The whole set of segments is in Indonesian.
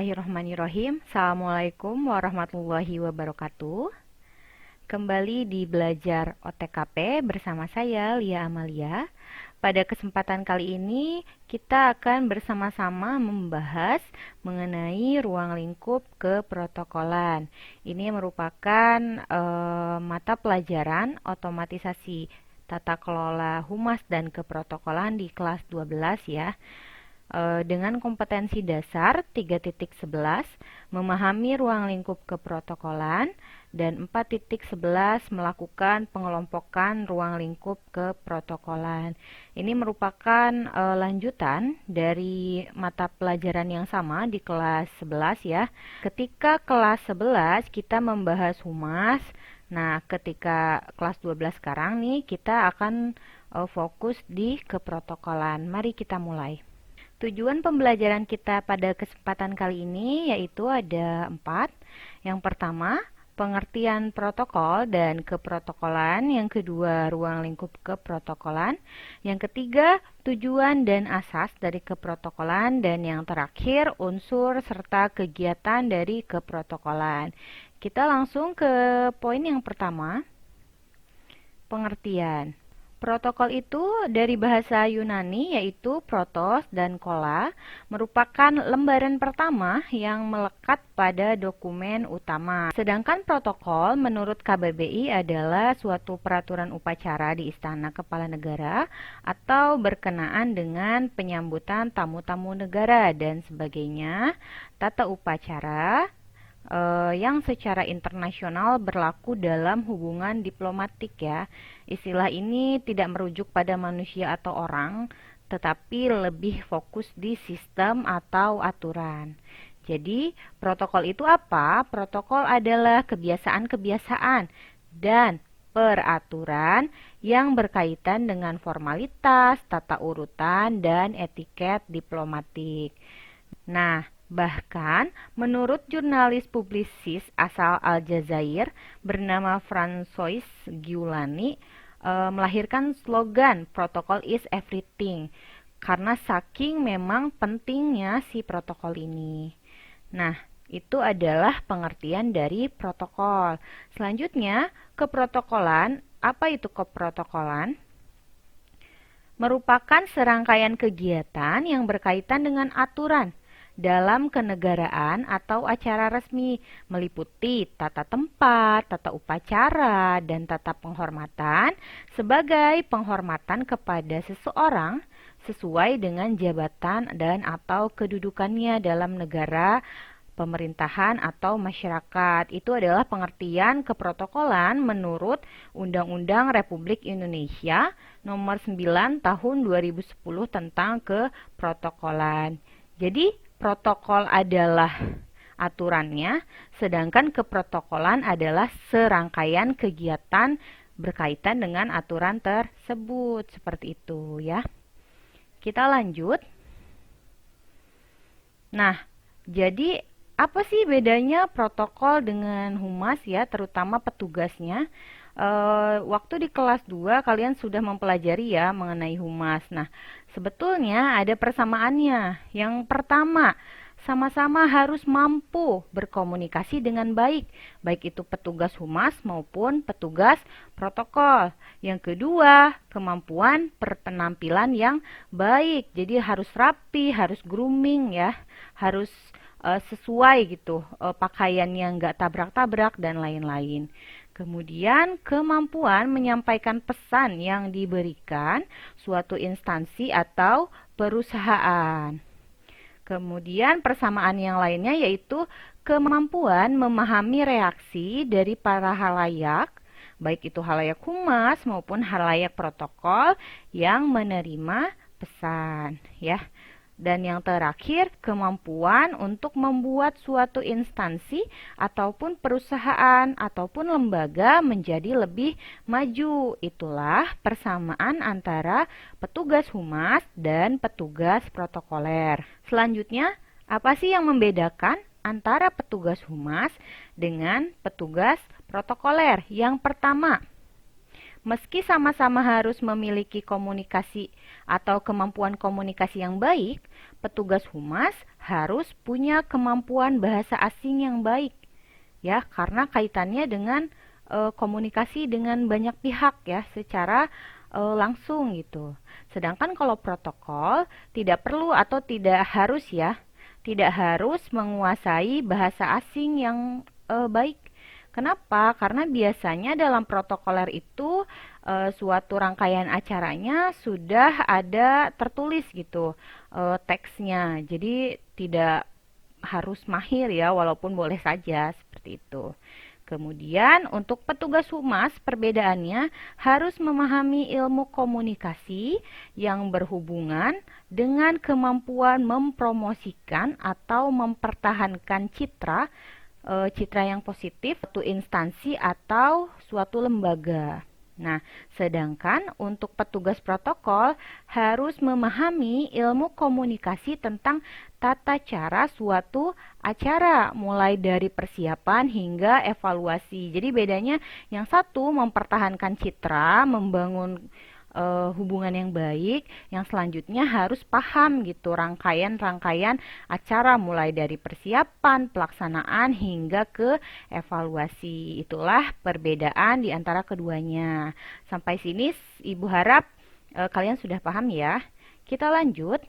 Bismillahirrahmanirrahim. Assalamualaikum warahmatullahi wabarakatuh. Kembali di belajar OTKP bersama saya, Lia Amalia. Pada kesempatan kali ini, kita akan bersama-sama membahas mengenai ruang lingkup keprotokolan. Ini merupakan mata pelajaran otomatisasi tata kelola humas dan keprotokolan di kelas 12 ya. Dengan kompetensi dasar 3.11 memahami ruang lingkup keprotokolan dan 4.11 melakukan pengelompokan ruang lingkup keprotokolan. Ini merupakan lanjutan dari mata pelajaran yang sama di kelas 11 ya. Ketika kelas 11 kita membahas humas, nah ketika kelas 12 sekarang nih kita akan fokus di keprotokolan. Mari kita mulai. Tujuan pembelajaran kita pada kesempatan kali ini yaitu ada 4. Yang pertama, pengertian protokol dan keprotokolan. Yang kedua, ruang lingkup keprotokolan. Yang ketiga, tujuan dan asas dari keprotokolan. Dan yang terakhir, unsur serta kegiatan dari keprotokolan. Kita langsung ke poin yang pertama, pengertian. Protokol itu dari bahasa Yunani yaitu protos dan kola, merupakan lembaran pertama yang melekat pada dokumen utama. Sedangkan protokol menurut KBBI adalah suatu peraturan upacara di Istana Kepala Negara atau berkenaan dengan penyambutan tamu-tamu negara dan sebagainya, tata upacara yang secara internasional berlaku dalam hubungan diplomatik ya. Istilah ini tidak merujuk pada manusia atau orang, tetapi lebih fokus di sistem atau aturan. Jadi, protokol itu apa? Protokol adalah kebiasaan-kebiasaan dan peraturan yang berkaitan dengan formalitas, tata urutan, dan etiket diplomatik. Nah, bahkan menurut jurnalis publisis asal Aljazair bernama François Giuliani melahirkan slogan "Protocol is everything" karena saking memang pentingnya si protokol ini. Nah, itu adalah pengertian dari protokol. Selanjutnya, keprotokolan. Apa itu keprotokolan? Merupakan serangkaian kegiatan yang berkaitan dengan aturan dalam kenegaraan atau acara resmi, meliputi tata tempat, tata upacara, dan tata penghormatan sebagai penghormatan kepada seseorang sesuai dengan jabatan dan atau kedudukannya dalam negara, pemerintahan, atau masyarakat. Itu adalah pengertian keprotokolan menurut Undang-Undang Republik Indonesia Nomor 9 Tahun 2010 tentang keprotokolan. Jadi, protokol adalah aturannya, sedangkan keprotokolan adalah serangkaian kegiatan berkaitan dengan aturan tersebut. Seperti itu ya. Kita lanjut. Nah, jadi apa sih bedanya protokol dengan humas ya, terutama petugasnya? Waktu di kelas 2 kalian sudah mempelajari ya mengenai humas. Nah, sebetulnya ada persamaannya. Yang pertama, sama-sama harus mampu berkomunikasi dengan baik, baik itu petugas humas maupun petugas protokol. Yang kedua, kemampuan berpenampilan yang baik. Jadi harus rapi, harus grooming ya, harus sesuai gitu, pakaiannya nggak tabrak-tabrak dan lain-lain. Kemudian kemampuan menyampaikan pesan yang diberikan suatu instansi atau perusahaan. Kemudian persamaan yang lainnya yaitu kemampuan memahami reaksi dari para halayak, baik itu halayak humas maupun halayak protokol yang menerima pesan ya. Dan yang terakhir, kemampuan untuk membuat suatu instansi ataupun perusahaan ataupun lembaga menjadi lebih maju. Itulah persamaan antara petugas humas dan petugas protokoler. Selanjutnya, apa sih yang membedakan antara petugas humas dengan petugas protokoler? Yang pertama, Meski sama-sama harus memiliki komunikasi atau kemampuan komunikasi yang baik, petugas humas harus punya kemampuan bahasa asing yang baik, ya, karena kaitannya dengan komunikasi dengan banyak pihak ya, secara langsung gitu. Sedangkan kalau protokol tidak perlu atau tidak harus ya, tidak harus menguasai bahasa asing yang baik. Kenapa? Karena biasanya dalam protokoler itu suatu rangkaian acaranya sudah ada tertulis gitu teksnya. Jadi tidak harus mahir ya, walaupun boleh saja seperti itu. Kemudian untuk petugas humas perbedaannya harus memahami ilmu komunikasi yang berhubungan dengan kemampuan mempromosikan atau mempertahankan citra yang positif suatu instansi atau suatu lembaga. Nah, sedangkan untuk petugas protokol harus memahami ilmu komunikasi tentang tata cara suatu acara, mulai dari persiapan hingga evaluasi. Jadi bedanya yang satu mempertahankan citra, membangun hubungan yang baik, yang selanjutnya harus paham gitu rangkaian-rangkaian acara mulai dari persiapan, pelaksanaan hingga ke evaluasi. Itulah perbedaan di antara keduanya. Sampai sini Ibu harap kalian sudah paham ya. Kita lanjut.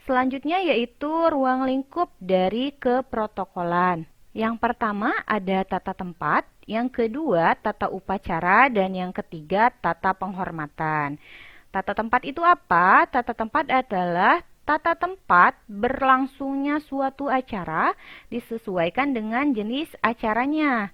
Selanjutnya yaitu ruang lingkup dari keprotokolan. Yang pertama ada tata tempat, yang kedua tata upacara, dan yang ketiga tata penghormatan. Tata tempat itu apa? Tata tempat adalah tata tempat berlangsungnya suatu acara disesuaikan dengan jenis acaranya.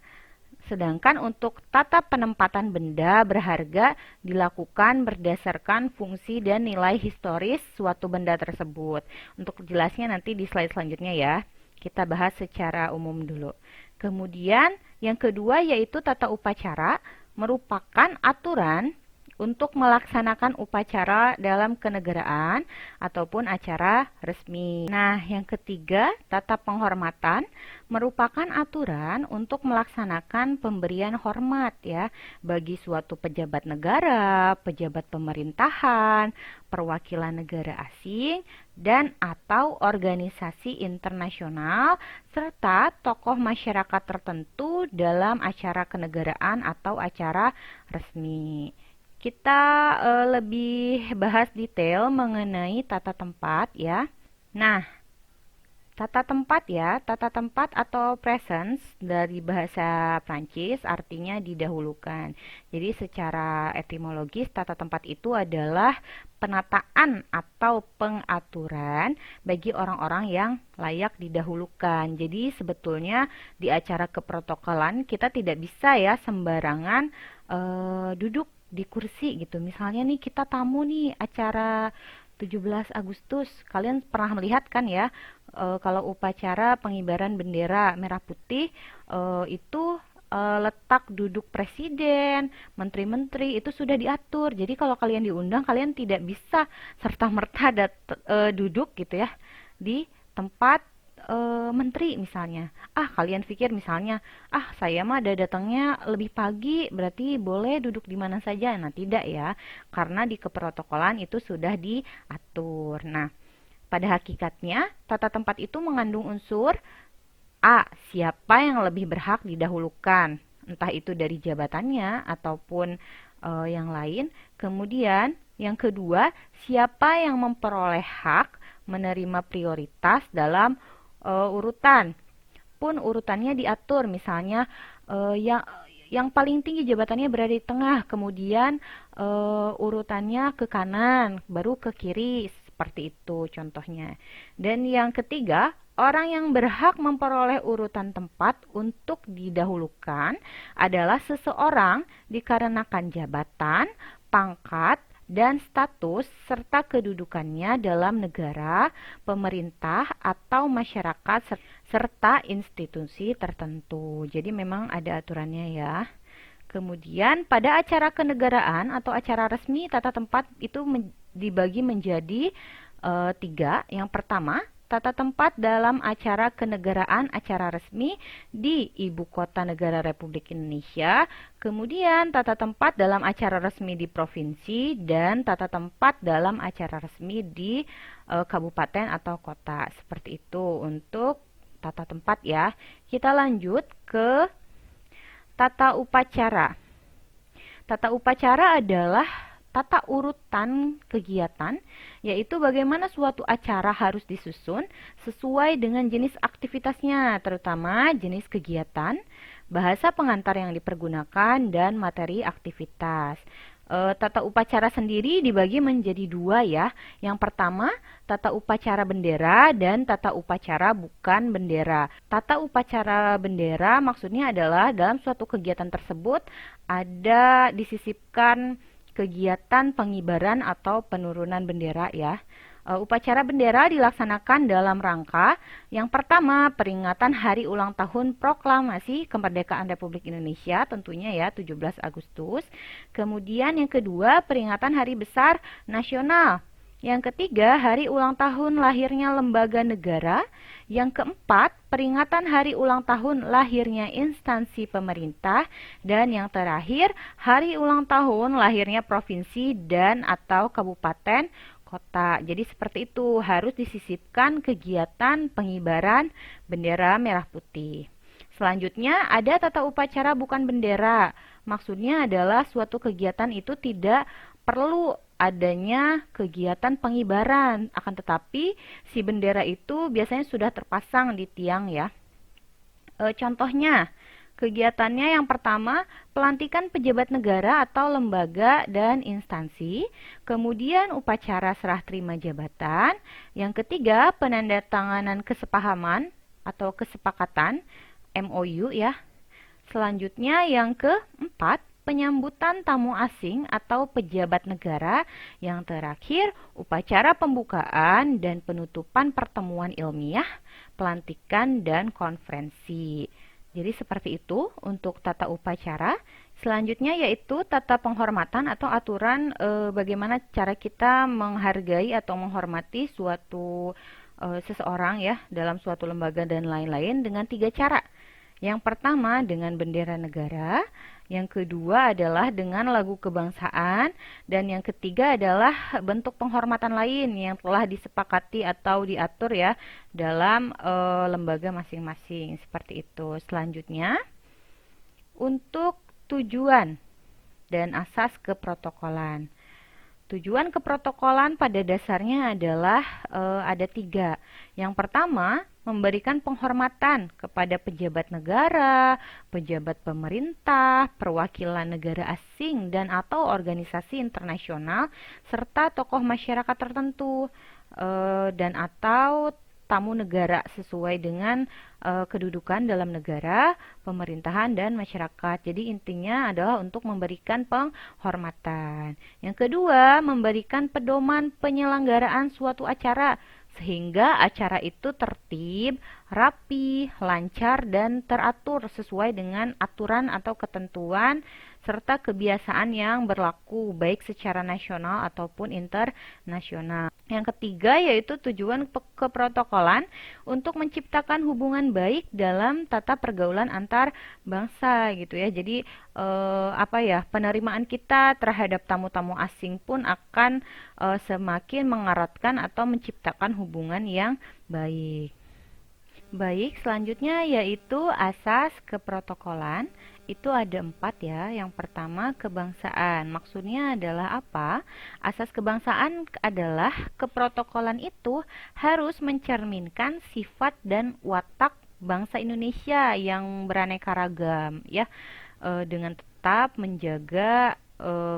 Sedangkan untuk tata penempatan benda berharga dilakukan berdasarkan fungsi dan nilai historis suatu benda tersebut. Untuk jelasnya nanti di slide selanjutnya ya. Kita bahas secara umum dulu. Kemudian yang kedua yaitu tata upacara, merupakan aturan untuk melaksanakan upacara dalam kenegaraan ataupun acara resmi. Nah, yang ketiga, tata penghormatan merupakan aturan untuk melaksanakan pemberian hormat ya bagi suatu pejabat negara, pejabat pemerintahan, perwakilan negara asing, dan atau organisasi internasional serta tokoh masyarakat tertentu dalam acara kenegaraan atau acara resmi. Kita lebih bahas detail mengenai tata tempat ya. Nah, tata tempat ya, tata tempat atau presence dari bahasa Prancis artinya didahulukan. Jadi secara etimologis tata tempat itu adalah penataan atau pengaturan bagi orang-orang yang layak didahulukan. Jadi sebetulnya di acara keprotokolan kita tidak bisa ya sembarangan duduk di kursi gitu. Misalnya nih kita tamu nih acara 17 Agustus. Kalian pernah melihat kan ya kalau upacara pengibaran bendera merah putih itu letak duduk presiden, menteri-menteri itu sudah diatur. Jadi kalau kalian diundang kalian tidak bisa serta-merta duduk gitu ya di tempat menteri misalnya. Kalian pikir misalnya, saya mah datangnya lebih pagi, berarti boleh duduk di mana saja. Nah, tidak ya, karena di keprotokolan itu sudah diatur. Nah, pada hakikatnya, tata tempat itu mengandung unsur A. Siapa yang lebih berhak didahulukan, entah itu dari jabatannya ataupun yang lain. Kemudian, yang kedua, siapa yang memperoleh hak menerima prioritas dalam urutan. Pun urutannya diatur, misalnya yang paling tinggi jabatannya berada di tengah, kemudian urutannya ke kanan, baru ke kiri, seperti itu contohnya. Dan yang ketiga, orang yang berhak memperoleh urutan tempat untuk didahulukan adalah seseorang dikarenakan jabatan, pangkat, dan status serta kedudukannya dalam negara, pemerintah, atau masyarakat serta institusi tertentu. Jadi memang ada aturannya ya. Kemudian pada acara kenegaraan atau acara resmi tata tempat itu dibagi menjadi tiga. Yang pertama tata tempat dalam acara kenegaraan acara resmi di Ibu Kota Negara Republik Indonesia, kemudian tata tempat dalam acara resmi di provinsi, dan tata tempat dalam acara resmi di kabupaten atau kota. Seperti itu untuk tata tempat ya. Kita lanjut ke tata upacara. Tata upacara adalah tata urutan kegiatan, yaitu bagaimana suatu acara harus disusun sesuai dengan jenis aktivitasnya, terutama jenis kegiatan, bahasa pengantar yang dipergunakan, dan materi aktivitas. Tata upacara sendiri dibagi menjadi dua ya. Yang pertama, tata upacara bendera dan tata upacara bukan bendera. Tata upacara bendera maksudnya adalah dalam suatu kegiatan tersebut ada disisipkan kegiatan pengibaran atau penurunan bendera ya. Upacara bendera dilaksanakan dalam rangka yang pertama, peringatan hari ulang tahun proklamasi kemerdekaan Republik Indonesia, tentunya ya 17 Agustus. Kemudian yang kedua, peringatan hari besar nasional. Yang ketiga, hari ulang tahun lahirnya lembaga negara. Yang keempat, peringatan hari ulang tahun lahirnya instansi pemerintah. Dan yang terakhir, hari ulang tahun lahirnya provinsi dan atau kabupaten kota. Jadi seperti itu, harus disisipkan kegiatan pengibaran bendera merah putih. Selanjutnya ada tata upacara bukan bendera. Maksudnya adalah suatu kegiatan itu tidak perlu adanya kegiatan pengibaran, akan tetapi si bendera itu biasanya sudah terpasang di tiang ya. Contohnya, kegiatannya yang pertama, pelantikan pejabat negara atau lembaga dan instansi. Kemudian upacara serah terima jabatan. Yang ketiga, penandatanganan kesepahaman atau kesepakatan MOU ya. Selanjutnya yang keempat, penyambutan tamu asing atau pejabat negara. Yang terakhir, upacara pembukaan dan penutupan pertemuan ilmiah, pelantikan dan konferensi. Jadi seperti itu untuk tata upacara. Selanjutnya yaitu tata penghormatan atau aturan bagaimana cara kita menghargai atau menghormati suatu seseorang ya dalam suatu lembaga dan lain-lain dengan 3 cara. Yang pertama dengan bendera negara, yang kedua adalah dengan lagu kebangsaan, dan yang ketiga adalah bentuk penghormatan lain yang telah disepakati atau diatur ya dalam lembaga masing-masing. Seperti itu. Selanjutnya, untuk tujuan dan asas keprotokolan. Tujuan keprotokolan pada dasarnya adalah ada 3. Yang pertama, memberikan penghormatan kepada pejabat negara, pejabat pemerintah, perwakilan negara asing dan atau organisasi internasional, serta tokoh masyarakat tertentu dan atau tamu negara sesuai dengan kedudukan dalam negara, pemerintahan, dan masyarakat. Jadi intinya adalah untuk memberikan penghormatan. Yang kedua, memberikan pedoman penyelenggaraan suatu acara sehingga acara itu tertib, rapi, lancar, dan teratur sesuai dengan aturan atau ketentuan serta kebiasaan yang berlaku baik secara nasional ataupun internasional. Yang ketiga yaitu tujuan keprotokolan untuk menciptakan hubungan baik dalam tata pergaulan antar bangsa gitu ya. Jadi penerimaan kita terhadap tamu-tamu asing pun akan semakin mengeratkan atau menciptakan hubungan yang baik. Baik, selanjutnya yaitu asas keprotokolan. Itu ada 4 ya. Yang pertama, kebangsaan. Maksudnya adalah apa? Asas kebangsaan adalah keprotokolan itu harus mencerminkan sifat dan watak bangsa Indonesia yang beraneka ragam ya, dengan tetap menjaga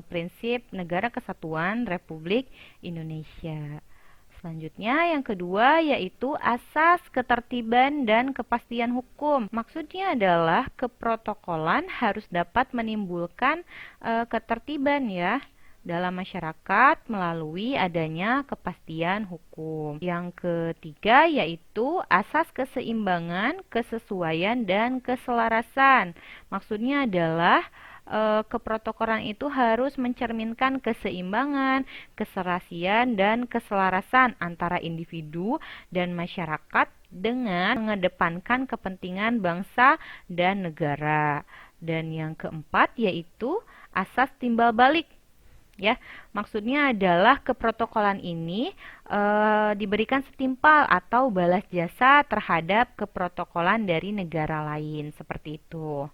prinsip negara kesatuan Republik Indonesia. Selanjutnya yang kedua yaitu asas ketertiban dan kepastian hukum. Maksudnya adalah keprotokolan harus dapat menimbulkan ketertiban ya dalam masyarakat melalui adanya kepastian hukum. Yang ketiga yaitu asas keseimbangan, kesesuaian, dan keselarasan. Maksudnya adalah keprotokolan itu harus mencerminkan keseimbangan, keserasian, dan keselarasan antara individu dan masyarakat dengan mengedepankan kepentingan bangsa dan negara. Dan yang keempat yaitu asas timbal balik. Ya, maksudnya adalah keprotokolan ini diberikan setimpal atau balas jasa terhadap keprotokolan dari negara lain, seperti itu.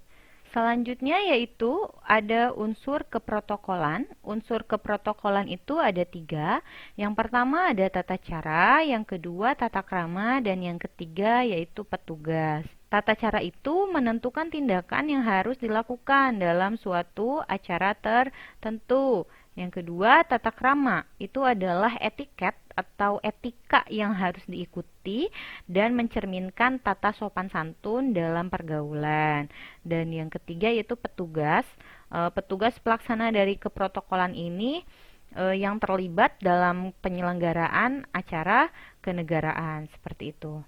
Selanjutnya yaitu ada unsur keprotokolan. Unsur keprotokolan itu ada tiga. Yang pertama ada tata cara, yang kedua tata krama, dan yang ketiga yaitu petugas. Tata cara itu menentukan tindakan yang harus dilakukan dalam suatu acara tertentu. Yang kedua, tata krama itu adalah etiket atau etika yang harus diikuti dan mencerminkan tata sopan santun dalam pergaulan. Dan yang ketiga yaitu petugas. Petugas pelaksana dari keprotokolan ini yang terlibat dalam penyelenggaraan acara kenegaraan seperti itu.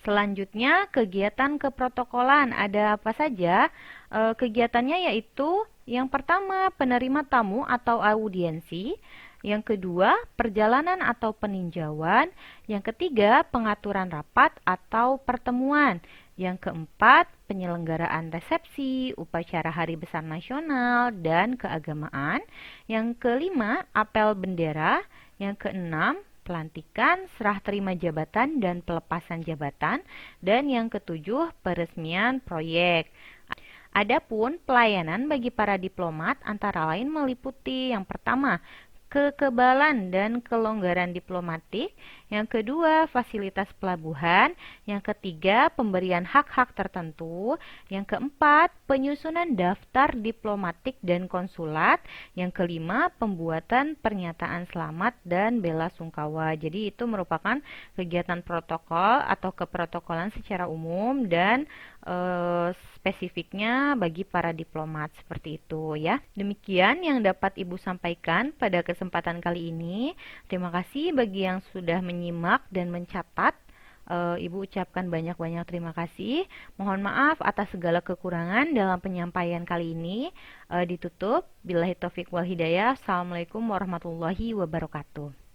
Selanjutnya, kegiatan keprotokolan ada apa saja? Kegiatannya yaitu yang pertama, penerima tamu atau audiensi. Yang kedua, perjalanan atau peninjauan. Yang ketiga, pengaturan rapat atau pertemuan. Yang keempat, penyelenggaraan resepsi, upacara Hari Besar Nasional, dan keagamaan. Yang kelima, apel bendera. Yang keenam, pelantikan, serah terima jabatan, dan pelepasan jabatan. Dan yang ketujuh, peresmian proyek. Adapun pelayanan bagi para diplomat antara lain meliputi yang pertama, kekebalan dan kelonggaran diplomatik, yang kedua fasilitas pelabuhan, yang ketiga pemberian hak-hak tertentu, yang keempat penyusunan daftar diplomatik dan konsulat, yang kelima pembuatan pernyataan selamat dan bela sungkawa. Jadi itu merupakan kegiatan protokol atau keprotokolan secara umum dan spesifiknya bagi para diplomat seperti itu ya. Demikian yang dapat Ibu sampaikan pada kesempatan kali ini. Terima kasih bagi yang sudah menyimak dan mencatat. Ibu ucapkan banyak-banyak terima kasih. Mohon maaf atas segala kekurangan dalam penyampaian kali ini. Ditutup. Billahi taufik wal hidayah. Assalamualaikum warahmatullahi wabarakatuh.